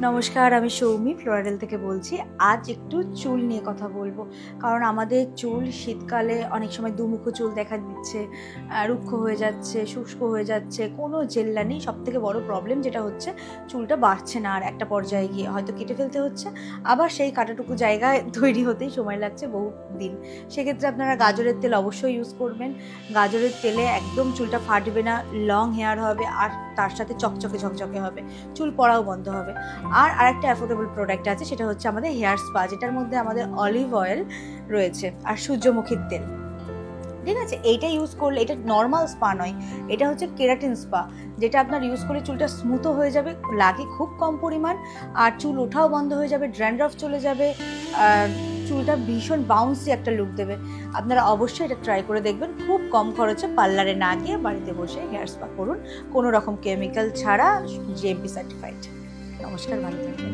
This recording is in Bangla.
নমস্কার, আমি সৌমি ফ্লোরাডেল থেকে বলছি। আজ একটু চুল নিয়ে কথা বলবো, কারণ আমাদের চুল শীতকালে অনেক সময় দুমুখো চুল দেখা দিচ্ছে, রুক্ষ হয়ে যাচ্ছে, শুষ্ক হয়ে যাচ্ছে, কোনো জেল্লা নেই। সবথেকে বড় প্রবলেম যেটা হচ্ছে, চুলটা বাড়ছে না, আর একটা পর্যায়ে গিয়ে হয়তো কেটে ফেলতে হচ্ছে, আবার সেই কাটাটুকু জায়গায় তৈরি হতেই সময় লাগছে বহু দিন। সেক্ষেত্রে আপনারা গাজরের তেল অবশ্যই ইউজ করবেন। গাজরের তেলে একদম চুলটা ফাটবে না, লং হেয়ার হবে, আর তার সাথে চকচকে ঝকঝকে হবে, চুল পড়াও বন্ধ হবে। আর আরেকটা অ্যাফোর্ডেবল প্রোডাক্ট আছে, সেটা হচ্ছে আমাদের হেয়ার স্পা, যেটার মধ্যে আমাদের অলিভ অয়েল রয়েছে আর সূর্যমুখীর তেল। ঠিক আছে, এইটা ইউজ করলে, এটা নর্মাল স্পা নয়, এটা হচ্ছে কেরাটিন স্পা, যেটা আপনার ইউজ করলে চুলটা স্মুথও হয়ে যাবে, লাগে খুব কম পরিমাণ, আর চুল ওঠাও বন্ধ হয়ে যাবে, ড্র্যান্ড্রাফ চলে যাবে, চুলটা ভীষণ বাউন্সি একটা লুক দেবে। আপনারা অবশ্যই এটা ট্রাই করে দেখবেন, খুব কম খরচে, পার্লারে না গিয়ে বাড়িতে বসে হেয়ার স্পা করুন, কোনো রকম কেমিক্যাল ছাড়া, GMP সার্টিফাইড। নমস্কার, ভালো থাকবেন।